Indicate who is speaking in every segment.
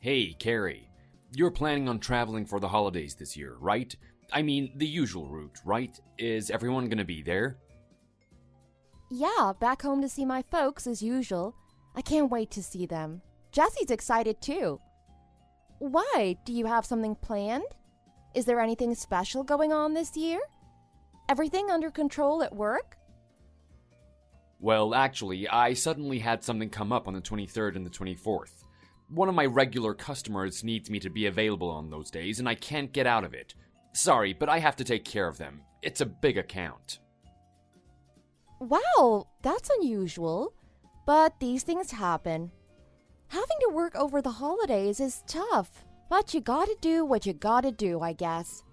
Speaker 1: Hey, Carrie. You're planning on traveling for the holidays this year, right? I mean, the usual route, right? Is everyone gonna be there?
Speaker 2: Yeah, back home to see my folks as usual. I can't wait to see them. Jessie's excited too. Why? Do you have something planned? Is there anything special going on this year? Everything under control at work?
Speaker 1: Well, actually, I suddenly had something come up on the 23rd and the 24th. One of my regular customers needs me to be available on those days, and I can't get out of it. Sorry, but I have to take care of them. It's a big account.
Speaker 2: Wow, that's unusual. But these things happen. Having to work over the holidays is tough. But you gotta do what you gotta do, I guess.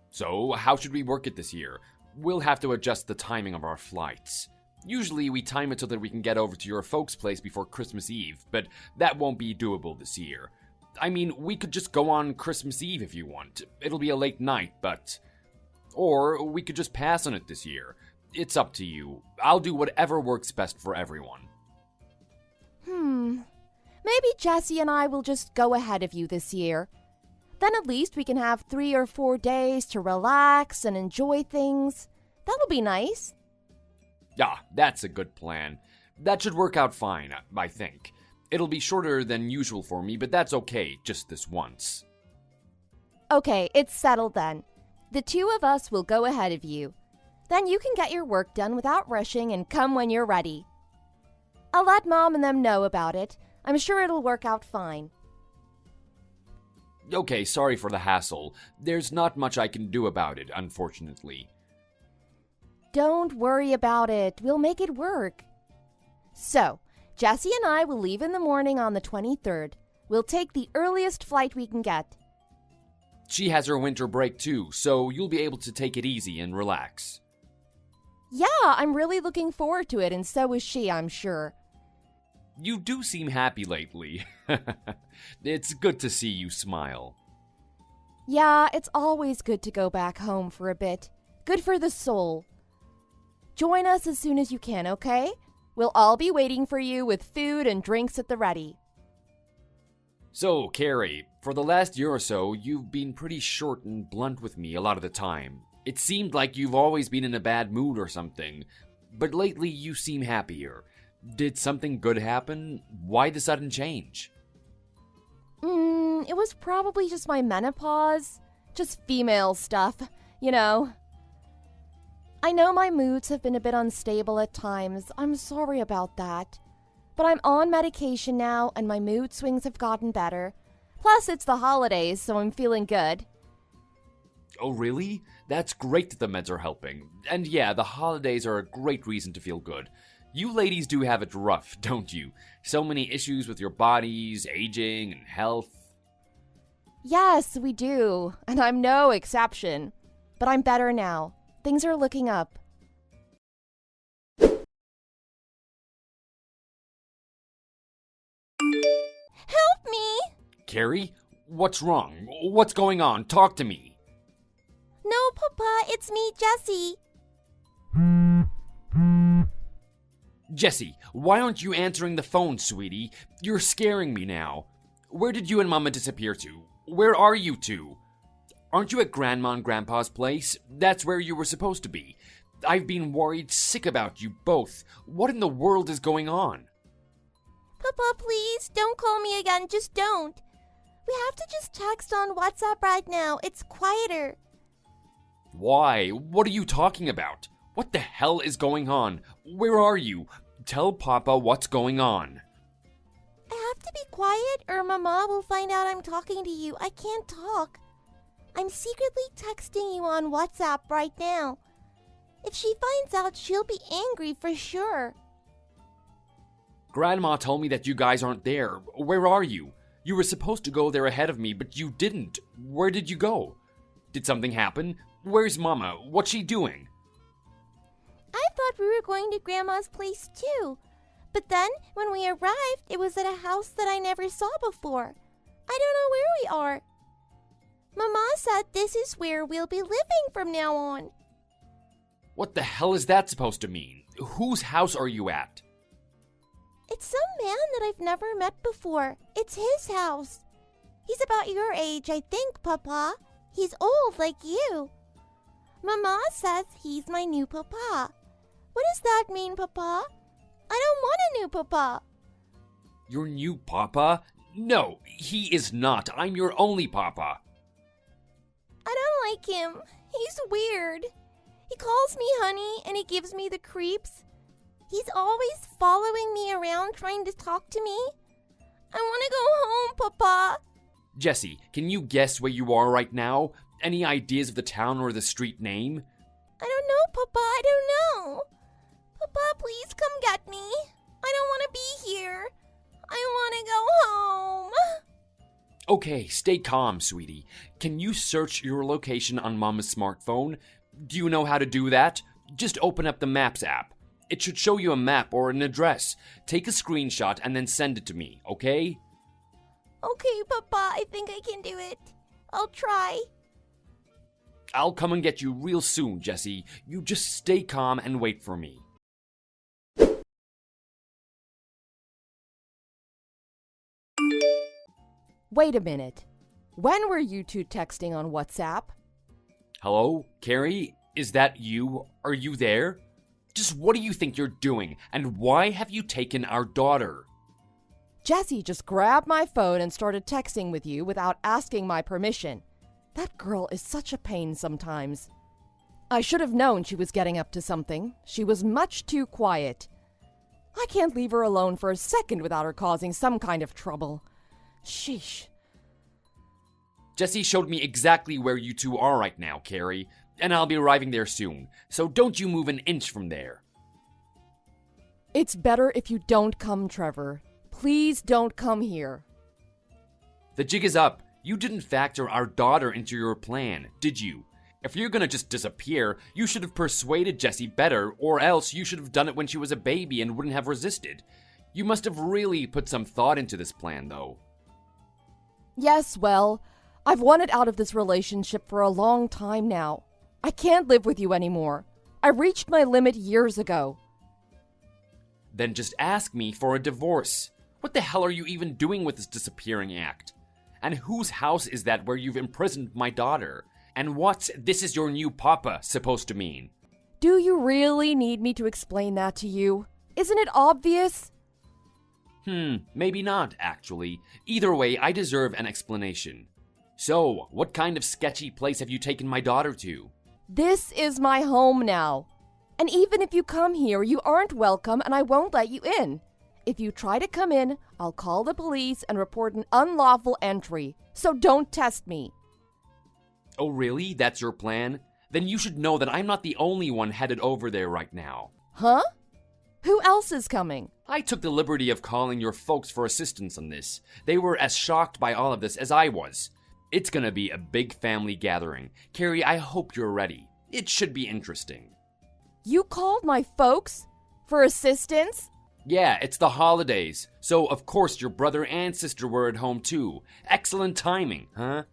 Speaker 1: So, how should we work it this year? We'll have to adjust the timing of our flights. Usually we time it so that we can get over to your folks' place before Christmas Eve, but that won't be doable this year. I mean, we could just go on Christmas Eve if you want. It'll be a late night, but... Or we could just pass on it this year. It's up to you. I'll do whatever works best for everyone.
Speaker 2: Maybe Jessie and I will just go ahead of you this year. Then at least we can have 3 or 4 days to relax and enjoy things. That'll be nice.
Speaker 1: Ah, that's a good plan. That should work out fine, I think. It'll be shorter than usual for me, but that's okay, just this once.
Speaker 2: Okay, it's settled then. The 2 of us will go ahead of you. Then you can get your work done without rushing and come when you're ready. I'll let Mom and them know about it. I'm sure it'll work out fine.
Speaker 1: Okay, sorry for the hassle. There's not much I can do about it, unfortunately.
Speaker 2: Don't worry about it. We'll make it work. So, Jessie and I will leave in the morning on the 23rd. We'll take the earliest flight we can get.
Speaker 1: She has her winter break too, so you'll be able to take it easy and relax.
Speaker 2: Yeah, I'm really looking forward to it, and so is she, I'm sure.
Speaker 1: You do seem happy lately. It's good to see you smile.
Speaker 2: Yeah, it's always good to go back home for a bit. Good for the soul. Join us as soon as you can, okay? We'll all be waiting for you with food and drinks at the ready.
Speaker 1: So, Carrie, for the last year or so, you've been pretty short and blunt with me a lot of the time. It seemed like you've always been in a bad mood or something, but lately you seem happier. Did something good happen? Why the sudden change?
Speaker 2: It was probably just my menopause. Just female stuff, you know. I know my moods have been a bit unstable at times. I'm sorry about that. But I'm on medication now, and my mood swings have gotten better. Plus, it's the holidays, so I'm feeling good.
Speaker 1: Oh, really? That's great that the meds are helping. And yeah, the holidays are a great reason to feel good. You ladies do have it rough, don't you? So many issues with your bodies, aging, and health.
Speaker 2: Yes, we do, and I'm no exception. But I'm better now. Things are looking up. Help me!
Speaker 1: Carrie? What's wrong? What's going on? Talk to me.
Speaker 2: No, Papa, it's me, Jessie.
Speaker 1: Jessie, why aren't you answering the phone, sweetie? You're scaring me now. Where did you and Mama disappear to? Where are you two? Aren't you at Grandma and Grandpa's place? That's where you were supposed to be. I've been worried sick about you both. What in the world is going on?
Speaker 2: Papa, please, don't call me again. Just don't. We have to just text on WhatsApp right now. It's quieter.
Speaker 1: Why? What are you talking about? What the hell is going on? Where are you? Tell Papa what's going on.
Speaker 2: I have to be quiet or Mama will find out I'm talking to you. I can't talk. I'm secretly texting you on WhatsApp right now. If she finds out, she'll be angry for sure.
Speaker 1: Grandma told me that you guys aren't there. Where are you? You were supposed to go there ahead of me, but you didn't. Where did you go? Did something happen? Where's Mama? What's she doing?
Speaker 2: I thought we were going to Grandma's place too. But then, when we arrived, it was at a house that I never saw before. I don't know where we are. Mama said this is where we'll be living from now on.
Speaker 1: What the hell is that supposed to mean? Whose house are you at?
Speaker 2: It's some man that I've never met before. It's his house. He's about your age, I think, Papa. He's old like you. Mama says he's my new Papa. What does that mean, Papa? I don't want a new Papa.
Speaker 1: Your new papa? No, he is not. I'm your only papa.
Speaker 2: I don't like him. He's weird. He calls me honey and he gives me the creeps. He's always following me around trying to talk to me. I want to go home, Papa.
Speaker 1: Jessie, can you guess where you are right now? Any ideas of the town or the street name?
Speaker 2: I don't know, Papa. I don't know. Papa, please come get me. I don't want to be here. I want to go home.
Speaker 1: Okay, stay calm, sweetie. Can you search your location on Mama's smartphone? Do you know how to do that? Just open up the Maps app. It should show you a map or an address. Take a screenshot and then send it to me, okay?
Speaker 2: Okay, Papa, I think I can do it. I'll try.
Speaker 1: I'll come and get you real soon, Jessie. You just stay calm and wait for me.
Speaker 2: Wait a minute. When were you two texting on WhatsApp?
Speaker 1: Hello, Carrie? Is that you? Are you there? Just what do you think you're doing? And why have you taken our daughter?
Speaker 2: Jessie just grabbed my phone and started texting with you without asking my permission. That girl is such a pain sometimes. I should have known she was getting up to something. She was much too quiet. I can't leave her alone for a second without her causing some kind of trouble. Sheesh.
Speaker 1: Jessie showed me exactly where you two are right now, Carrie, and I'll be arriving there soon, so don't you move an inch from there.
Speaker 2: It's better if you don't come, Trevor. Please don't come here.
Speaker 1: The jig is up. You didn't factor our daughter into your plan, did you? If you're gonna just disappear, you should have persuaded Jessie better, or else you should have done it when she was a baby and wouldn't have resisted. You must have really put some thought into this plan, though.
Speaker 2: Yes, well, I've wanted out of this relationship for a long time now. I can't live with you anymore. I reached my limit years ago.
Speaker 1: Then just ask me for a divorce. What the hell are you even doing with this disappearing act? And whose house is that where you've imprisoned my daughter? And what's "this is your new papa" supposed to mean?
Speaker 2: Do you really need me to explain that to you? Isn't it obvious?
Speaker 1: Maybe not, actually. Either way, I deserve an explanation. So, what kind of sketchy place have you taken my daughter to?
Speaker 2: This is my home now. And even if you come here, you aren't welcome and I won't let you in. If you try to come in, I'll call the police and report an unlawful entry. So don't test me.
Speaker 1: Oh, really? That's your plan? Then you should know that I'm not the only one headed over there right now.
Speaker 2: Huh? Who else is coming?
Speaker 1: I took the liberty of calling your folks for assistance on this. They were as shocked by all of this as I was. It's gonna be a big family gathering. Carrie, I hope you're ready. It should be interesting.
Speaker 2: You called my folks? For assistance?
Speaker 1: Yeah, it's the holidays. So, of course, your brother and sister were at home too. Excellent timing, huh?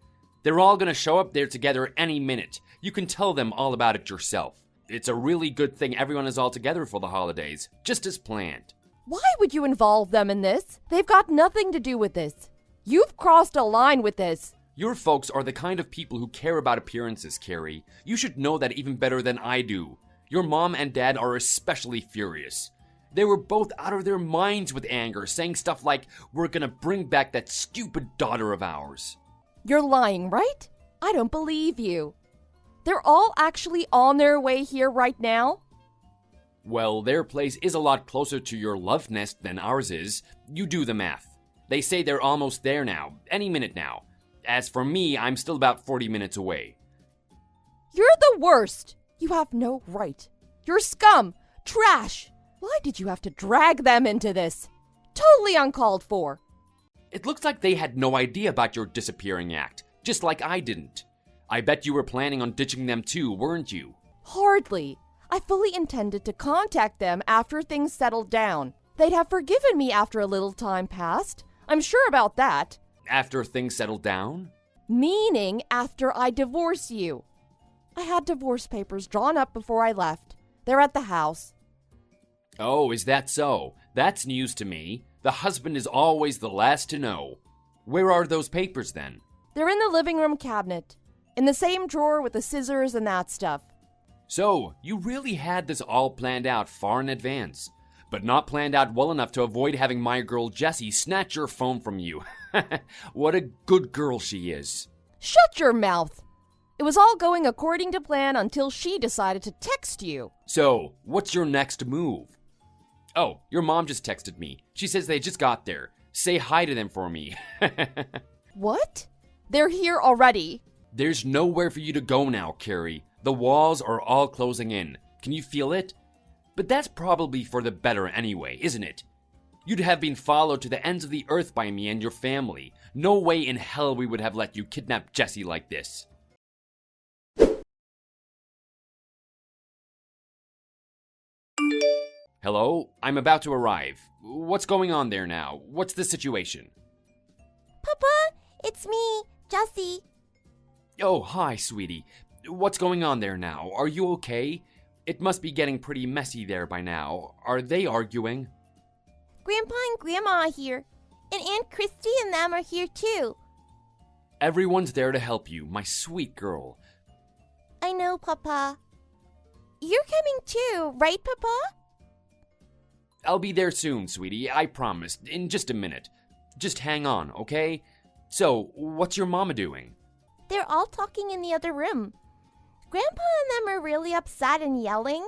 Speaker 1: They're all gonna show up there together any minute. You can tell them all about it yourself. It's a really good thing everyone is all together for the holidays, just as planned.
Speaker 2: Why would you involve them in this? They've got nothing to do with this. You've crossed a line with this.
Speaker 1: Your folks are the kind of people who care about appearances, Carrie. You should know that even better than I do. Your mom and dad are especially furious. They were both out of their minds with anger, saying stuff like, "We're gonna bring back that stupid daughter of ours."
Speaker 2: You're lying, right? I don't believe you. They're all actually on their way here right now?
Speaker 1: Well, their place is a lot closer to your love nest than ours is. You do the math. They say they're almost there now, any minute now. As for me, I'm still about 40 minutes away.
Speaker 2: You're the worst. You have no right. You're scum. Trash. Why did you have to drag them into this? Totally uncalled for.
Speaker 1: It looks like they had no idea about your disappearing act, just like I didn't. I bet you were planning on ditching them too, weren't you?
Speaker 2: Hardly. I fully intended to contact them after things settled down. They'd have forgiven me after a little time passed. I'm sure about that.
Speaker 1: After things settled down?
Speaker 2: Meaning after I divorce you. I had divorce papers drawn up before I left. They're at the house.
Speaker 1: Oh, is that so? That's news to me. The husband is always the last to know. Where are those papers then?
Speaker 2: They're in the living room cabinet, in the same drawer with the scissors and that stuff.
Speaker 1: So, you really had this all planned out far in advance, but not planned out well enough to avoid having my girl Jessie snatch your phone from you. What a good girl she is.
Speaker 2: Shut your mouth! It was all going according to plan until she decided to text you.
Speaker 1: So, what's your next move? Oh, your mom just texted me. She says they just got there. Say hi to them for me.
Speaker 2: What? They're here already.
Speaker 1: There's nowhere for you to go now, Carrie. The walls are all closing in. Can you feel it? But that's probably for the better anyway, isn't it? You'd have been followed to the ends of the earth by me and your family. No way in hell we would have let you kidnap Jessie like this. Hello? I'm about to arrive. What's going on there now? What's the situation?
Speaker 2: Papa, it's me, Jessie.
Speaker 1: Oh, hi, sweetie. What's going on there now? Are you okay? It must be getting pretty messy there by now. Are they arguing?
Speaker 2: Grandpa and Grandma are here, and Aunt Christy and them are here too.
Speaker 1: Everyone's there to help you, my sweet girl.
Speaker 2: I know, Papa. You're coming too, right, Papa?
Speaker 1: I'll be there soon, sweetie, I promise, in just a minute. Just hang on, okay? So, what's your mama doing?
Speaker 2: They're all talking in the other room. Grandpa and them are really upset and yelling.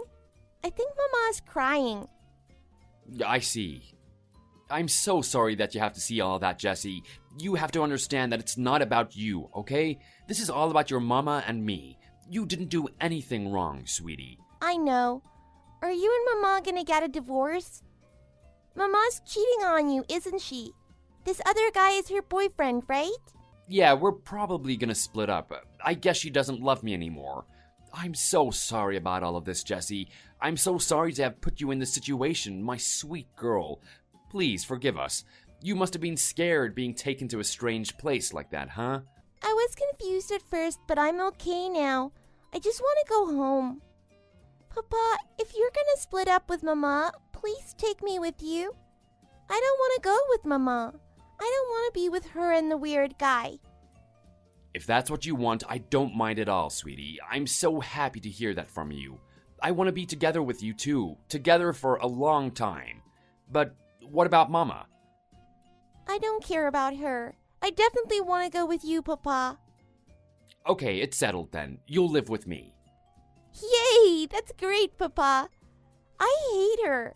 Speaker 2: I think Mama's crying.
Speaker 1: I see. I'm so sorry that you have to see all that, Jessie. You have to understand that it's not about you, okay? This is all about your mama and me. You didn't do anything wrong, sweetie.
Speaker 2: I know. Are you and Mama gonna get a divorce? Mama's cheating on you, isn't she? This other guy is her boyfriend, right?
Speaker 1: Yeah, we're probably gonna split up. I guess she doesn't love me anymore. I'm so sorry about all of this, Jessie. I'm so sorry to have put you in this situation, my sweet girl. Please forgive us. You must have been scared being taken to a strange place like that, huh?
Speaker 2: I was confused at first, but I'm okay now. I just want to go home. Papa, if you're gonna split up with Mama, please take me with you. I don't want to go with Mama. I don't want to be with her and the weird guy.
Speaker 1: If that's what you want, I don't mind at all, sweetie. I'm so happy to hear that from you. I want to be together with you too, together for a long time. But what about Mama?
Speaker 2: I don't care about her. I definitely want to go with you, Papa.
Speaker 1: Okay, it's settled then. You'll live with me.
Speaker 2: Yay! That's great, Papa. I hate her.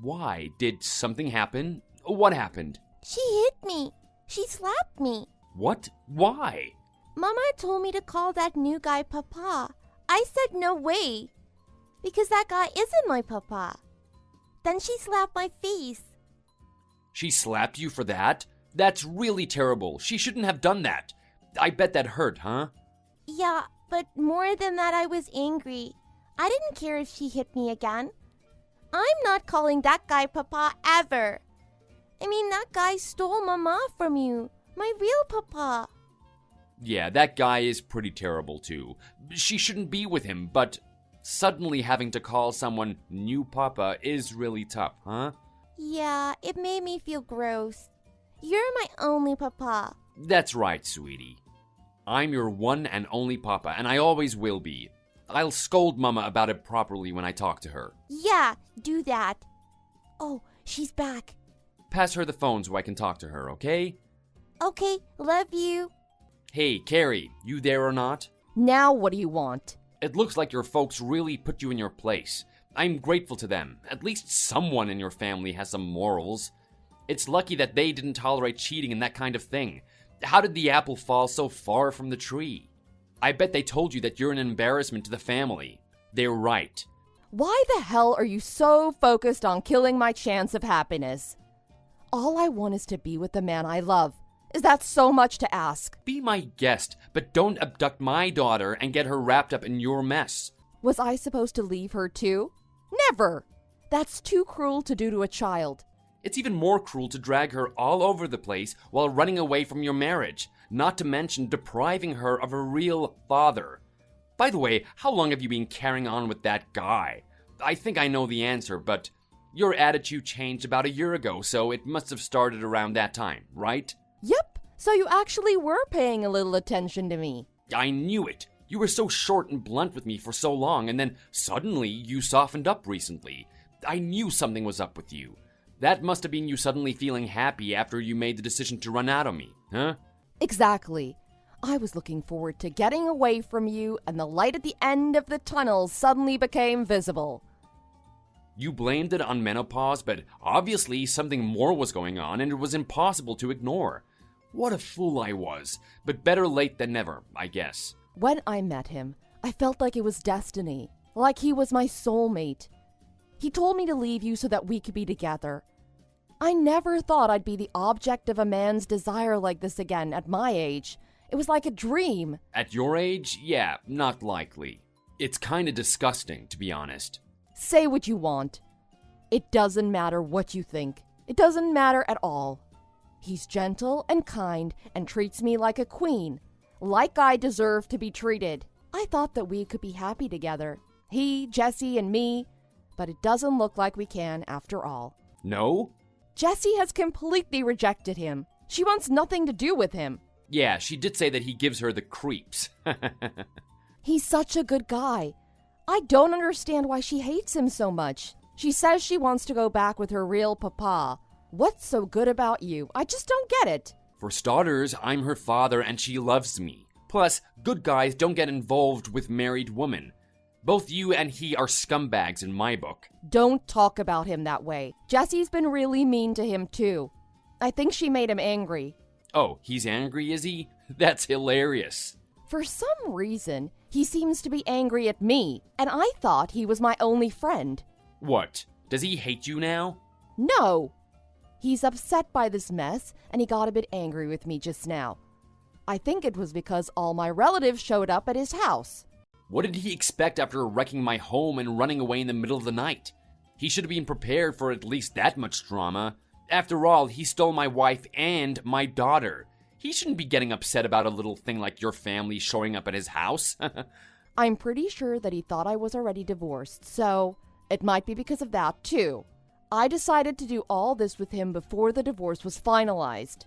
Speaker 1: Why? Did something happen? What happened?
Speaker 2: She hit me. She slapped me.
Speaker 1: What? Why?
Speaker 2: Mama told me to call that new guy Papa. I said no way. Because that guy isn't my Papa. Then she slapped my face.
Speaker 1: She slapped you for that? That's really terrible. She shouldn't have done that. I bet that hurt, huh?
Speaker 2: Yeah, but more than that, I was angry. I didn't care if she hit me again. I'm not calling that guy Papa ever. I mean, that guy stole Mama from you. My real Papa.
Speaker 1: Yeah, that guy is pretty terrible too. She shouldn't be with him, but suddenly having to call someone new Papa is really tough, huh?
Speaker 2: Yeah, it made me feel gross. You're my only Papa.
Speaker 1: That's right, sweetie. I'm your one and only Papa, and I always will be. I'll scold Mama about it properly when I talk to her.
Speaker 2: Yeah, do that. Oh, she's back.
Speaker 1: Pass her the phone so I can talk to her, okay?
Speaker 2: Okay, love you.
Speaker 1: Hey, Carrie, you there or not?
Speaker 2: Now what do you want?
Speaker 1: It looks like your folks really put you in your place. I'm grateful to them. At least someone in your family has some morals. It's lucky that they didn't tolerate cheating and that kind of thing. How did the apple fall so far from the tree? I bet they told you that you're an embarrassment to the family. They're right.
Speaker 2: Why the hell are you so focused on killing my chance of happiness? All I want is to be with the man I love. Is that so much to ask?
Speaker 1: Be my guest, but don't abduct my daughter and get her wrapped up in your mess.
Speaker 2: Was I supposed to leave her too? Never! That's too cruel to do to a child.
Speaker 1: It's even more cruel to drag her all over the place while running away from your marriage, not to mention depriving her of a real father. By the way, how long have you been carrying on with that guy? I think I know the answer, but Your attitude changed about a year ago, so it must have started around that time, right?
Speaker 2: Yep, so you actually were paying a little attention to me.
Speaker 1: I knew it. You were so short and blunt with me for so long, and then suddenly you softened up recently. I knew something was up with you. That must have been you suddenly feeling happy after you made the decision to run out on me, huh?
Speaker 2: Exactly. I was looking forward to getting away from you, and the light at the end of the tunnel suddenly became visible.
Speaker 1: You blamed it on menopause, but obviously something more was going on, and it was impossible to ignore. What a fool I was, but better late than never, I guess.
Speaker 2: When I met him, I felt like it was destiny, like he was my soulmate. He told me to leave you so that we could be together. I never thought I'd be the object of a man's desire like this again at my age. It was like a dream.
Speaker 1: At your age, yeah, not likely. It's kinda disgusting, to be honest.
Speaker 2: Say what you want. It doesn't matter what you think. It doesn't matter at all. He's gentle and kind and treats me like a queen, like I deserve to be treated. I thought that we could be happy together. He, Jessie, and me. But it doesn't look like we can after all.
Speaker 1: No?
Speaker 2: Jessie has completely rejected him. She wants nothing to do with him.
Speaker 1: Yeah, she did say that he gives her the creeps.
Speaker 2: He's such a good guy. I don't understand why she hates him so much. She says she wants to go back with her real papa. What's so good about you? I just don't get it.
Speaker 1: For starters, I'm her father and she loves me. Plus, good guys don't get involved with married women. Both you and he are scumbags in my book.
Speaker 2: Don't talk about him that way. Jessie's been really mean to him too. I think she made him angry.
Speaker 1: Oh, he's angry, is he? That's hilarious.
Speaker 2: For some reason, he seems to be angry at me, and I thought he was my only friend.
Speaker 1: What? Does he hate you now?
Speaker 2: No. He's upset by this mess, and he got a bit angry with me just now. I think it was because all my relatives showed up at his house.
Speaker 1: What did he expect after wrecking my home and running away in the middle of the night? He should have been prepared for at least that much drama. After all, he stole my wife and my daughter. He shouldn't be getting upset about a little thing like your family showing up at his house.
Speaker 2: I'm pretty sure that he thought I was already divorced, so it might be because of that too. I decided to do all this with him before the divorce was finalized.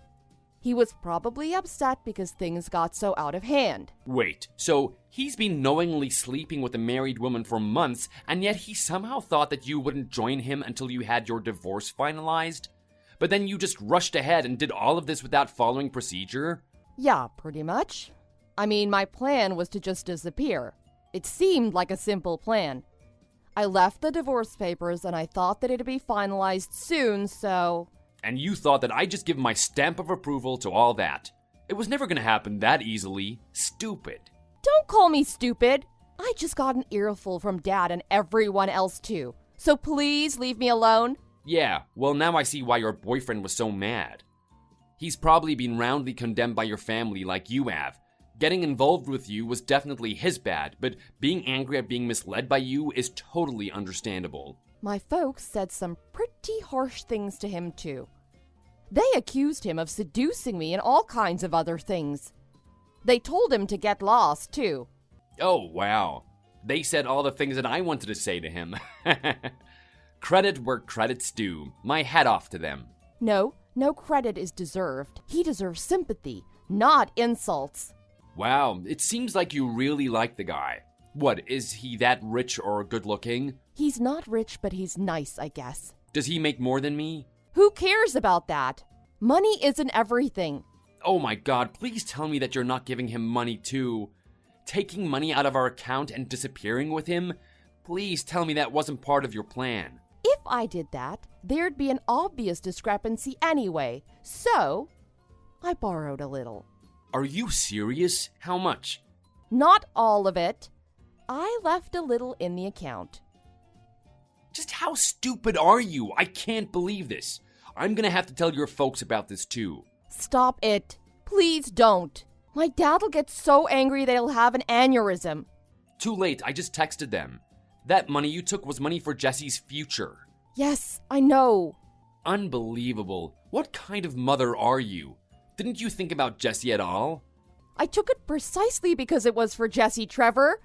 Speaker 2: He was probably upset because things got so out of hand.
Speaker 1: Wait, so he's been knowingly sleeping with a married woman for months, and yet he somehow thought that you wouldn't join him until you had your divorce finalized? But then you just rushed ahead and did all of this without following procedure?
Speaker 2: Yeah, pretty much. I mean, my plan was to just disappear. It seemed like a simple plan. I left the divorce papers and I thought that it'd be finalized soon, so...
Speaker 1: And you thought that I'd just give my stamp of approval to all that. It was never gonna happen that easily. Stupid.
Speaker 2: Don't call me stupid. I just got an earful from Dad and everyone else too. So please leave me alone.
Speaker 1: Yeah, well now I see why your boyfriend was so mad. He's probably been roundly condemned by your family like you have. Getting involved with you was definitely his bad, but being angry at being misled by you is totally understandable.
Speaker 2: My folks said some pretty harsh things to him too. They accused him of seducing me and all kinds of other things. They told him to get lost too.
Speaker 1: Oh, wow. They said all the things that I wanted to say to him. Credit where credit's due. My hat off to them.
Speaker 2: No credit is deserved. He deserves sympathy, not insults.
Speaker 1: Wow, it seems like you really like the guy. What, is he that rich or good looking?
Speaker 2: He's not rich, but he's nice, I guess.
Speaker 1: Does he make more than me?
Speaker 2: Who cares about that? Money isn't everything.
Speaker 1: Oh my god, please tell me that you're not giving him money too. Taking money out of our account and disappearing with him? Please tell me that wasn't part of your plan.
Speaker 2: If I did that, there'd be an obvious discrepancy anyway. So, I borrowed a little.
Speaker 1: Are you serious? How much?
Speaker 2: Not all of it. I left a little in the account.
Speaker 1: Just how stupid are you? I can't believe this. I'm gonna have to tell your folks about this too.
Speaker 2: Stop it. Please don't. My dad'll get so angry that he'll have an aneurysm.
Speaker 1: Too late, I just texted them. That money you took was money for Jessie's future.
Speaker 2: Yes, I know.
Speaker 1: Unbelievable. What kind of mother are you? Didn't you think about Jessie at all?
Speaker 2: I took it precisely because it was for Jessie, Trevor.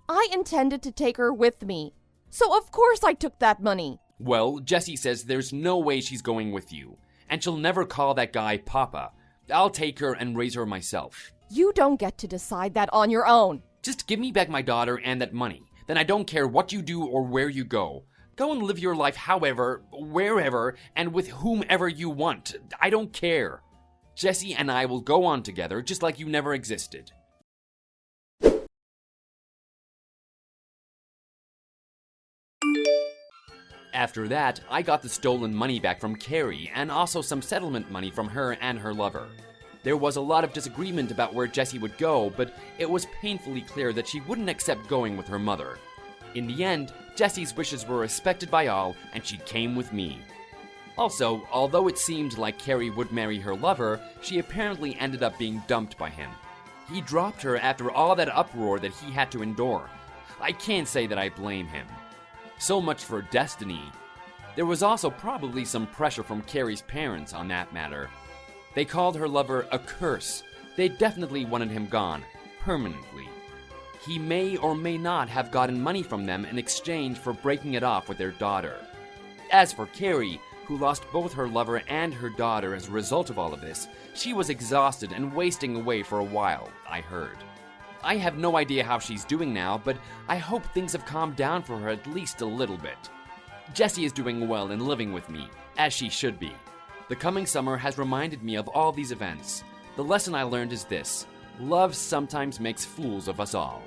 Speaker 2: I intended to take her with me. So of course I took that money.
Speaker 1: Well, Jessie says there's no way she's going with you, and she'll never call that guy Papa. I'll take her and raise her myself.
Speaker 2: You don't get to decide that on your own.
Speaker 1: Just give me back my daughter and that money. Then I don't care what you do or where you go. Go and live your life however, wherever, and with whomever you want. I don't care. Jessie and I will go on together just like you never existed. After that, I got the stolen money back from Carrie and also some settlement money from her and her lover. There was a lot of disagreement about where Jessie would go, but it was painfully clear that she wouldn't accept going with her mother. In the end, Jessie's wishes were respected by all, and she came with me. Also, although it seemed like Carrie would marry her lover, she apparently ended up being dumped by him. He dropped her after all that uproar that he had to endure. I can't say that I blame him. So much for destiny. There was also probably some pressure from Carrie's parents on that matter. They called her lover a curse. They definitely wanted him gone, permanently. He may or may not have gotten money from them in exchange for breaking it off with their daughter. As for Carrie, who lost both her lover and her daughter as a result of all of this, she was exhausted and wasting away for a while, I heard. I have no idea how she's doing now, but I hope things have calmed down for her at least a little bit. Jessie is doing well and living with me, as she should be. The coming summer has reminded me of all these events. The lesson I learned is this: love sometimes makes fools of us all.